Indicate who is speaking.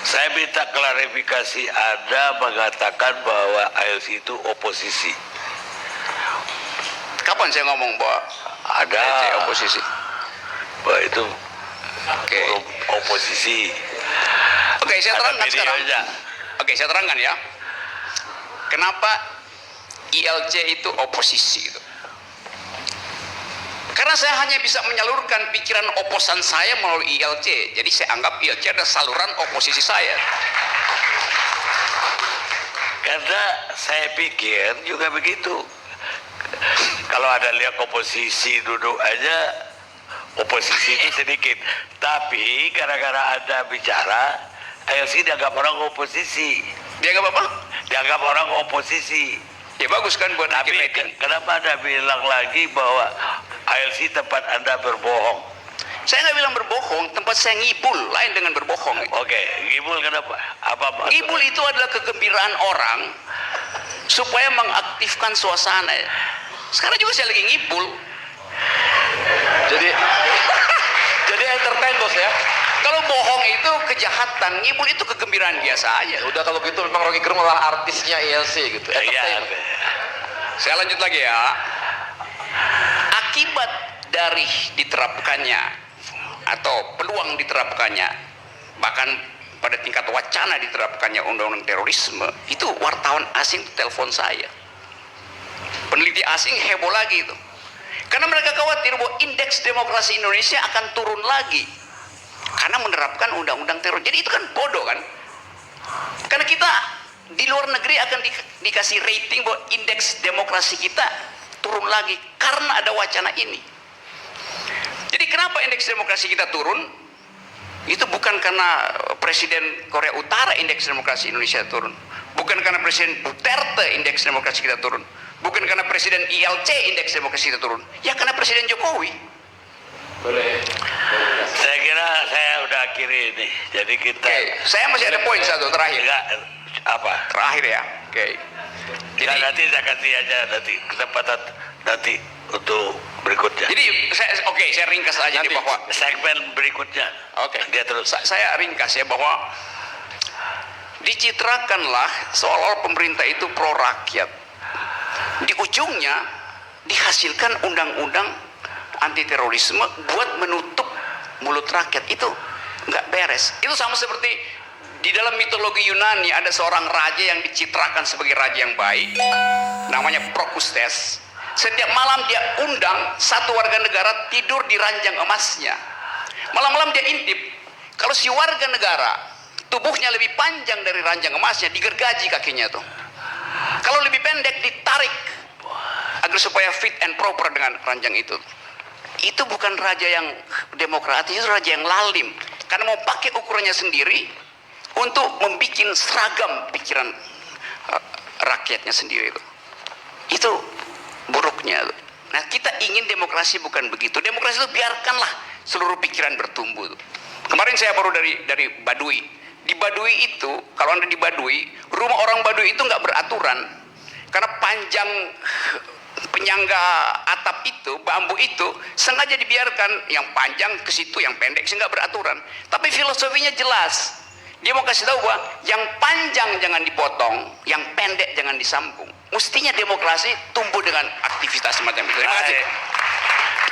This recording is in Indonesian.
Speaker 1: Saya minta klarifikasi, Anda mengatakan bahwa ALC itu oposisi.
Speaker 2: Kapan saya ngomong bahwa
Speaker 1: Ada
Speaker 2: ALC oposisi?
Speaker 1: bahwa itu
Speaker 2: Oke.
Speaker 1: oposisi.
Speaker 2: Oke, saya
Speaker 1: Ada
Speaker 2: terangkan sekarang.
Speaker 1: videonya.
Speaker 2: Oke, saya terangkan ya. Kenapa ILC itu oposisi itu? Karena saya hanya bisa menyalurkan pikiran oposan saya melalui ILC. Jadi saya anggap ILC adalah saluran oposisi saya.
Speaker 1: Karena saya pikir juga begitu. Kalau ada lihat oposisi duduk aja, oposisi itu sedikit. Tapi gara-gara Anda bicara, ALC dianggap orang oposisi.
Speaker 2: Dia nggak apa-apa?
Speaker 1: Dianggap orang oposisi.
Speaker 2: Ya bagus kan buat
Speaker 1: Tapi
Speaker 2: bikin rating.
Speaker 1: kenapa Anda bilang lagi bahwa ALC tempat Anda berbohong?
Speaker 2: Saya nggak bilang berbohong, tempat saya ngibul, lain dengan berbohong.
Speaker 1: Oke, ngibul kenapa? Apa maksudnya?
Speaker 2: Ngibul itu adalah kegembiraan orang supaya mengaktifkan suasana. Sekarang juga saya lagi ngibul.
Speaker 3: Jadi entertain bos ya.
Speaker 2: Kalau bohong itu kejahatan, ngibul itu kegembiraan biasa aja.
Speaker 3: Udah kalau gitu memang Rocky Gerung malah artisnya ILC gitu.
Speaker 1: Iya.
Speaker 3: Entertain.
Speaker 2: Saya lanjut lagi ya. Akibat dari diterapkannya atau peluang diterapkannya, bahkan pada tingkat wacana diterapkannya undang-undang terorisme, itu wartawan asing telepon saya. Peneliti asing heboh lagi itu. Karena mereka khawatir bahwa indeks demokrasi Indonesia akan turun lagi karena menerapkan undang-undang teror. Jadi itu kan bodoh kan? Karena kita di luar negeri akan dikasih rating bahwa indeks demokrasi kita turun lagi karena ada wacana ini. Jadi kenapa indeks demokrasi kita turun? Itu bukan karena Presiden Korea Utara indeks demokrasi Indonesia turun. Bukan karena Presiden Duterte indeks demokrasi kita turun. Bukan karena Presiden ILC indeks demokrasi kita turun. Ya karena Presiden Jokowi.
Speaker 3: Boleh.
Speaker 1: Saya kira saya udah akhiri ini. Jadi kita
Speaker 2: Oke, saya masih ada poin satu terakhir.
Speaker 1: Enggak, apa?
Speaker 2: Terakhir ya. Oke.
Speaker 1: Jadi nanti saya kasih aja nanti kesempatan nanti untuk berikutnya.
Speaker 2: Jadi saya ringkas aja nih bahwa
Speaker 1: Segmen berikutnya.
Speaker 2: Oke.
Speaker 1: Dia terus.
Speaker 2: Saya ringkas ya bahwa dicitrakanlah seolah-olah pemerintah itu pro rakyat. Di ujungnya dihasilkan undang-undang anti terorisme buat menutup mulut rakyat. Itu nggak beres. Itu sama seperti di dalam mitologi Yunani ada seorang raja yang dicitrakan sebagai raja yang baik, namanya Procrustes. Setiap malam dia undang satu warga negara tidur di ranjang emasnya. Malam-malam dia intip, kalau si warga negara tubuhnya lebih panjang dari ranjang emasnya, digergaji kakinya tuh. Kalau lebih pendek ditarik agar supaya fit and proper dengan ranjang itu. Itu bukan raja yang demokratis, itu raja yang lalim. Karena mau pakai ukurannya sendiri untuk membuat seragam pikiran rakyatnya sendiri itu. Itu buruknya. Nah, kita ingin demokrasi bukan begitu. Demokrasi itu biarkanlah seluruh pikiran bertumbuh. Kemarin saya baru dari Baduy. Di Baduy itu, kalau Anda di Baduy, rumah orang Baduy itu nggak beraturan. Karena panjang penyangga atap itu, bambu itu sengaja dibiarkan yang panjang ke situ, yang pendek sehingga beraturan. Tapi filosofinya jelas. Dia mau kasih tahu bahwa yang panjang jangan dipotong, yang pendek jangan disambung. Mestinya demokrasi tumbuh dengan aktivitas semacam itu. Terima kasih.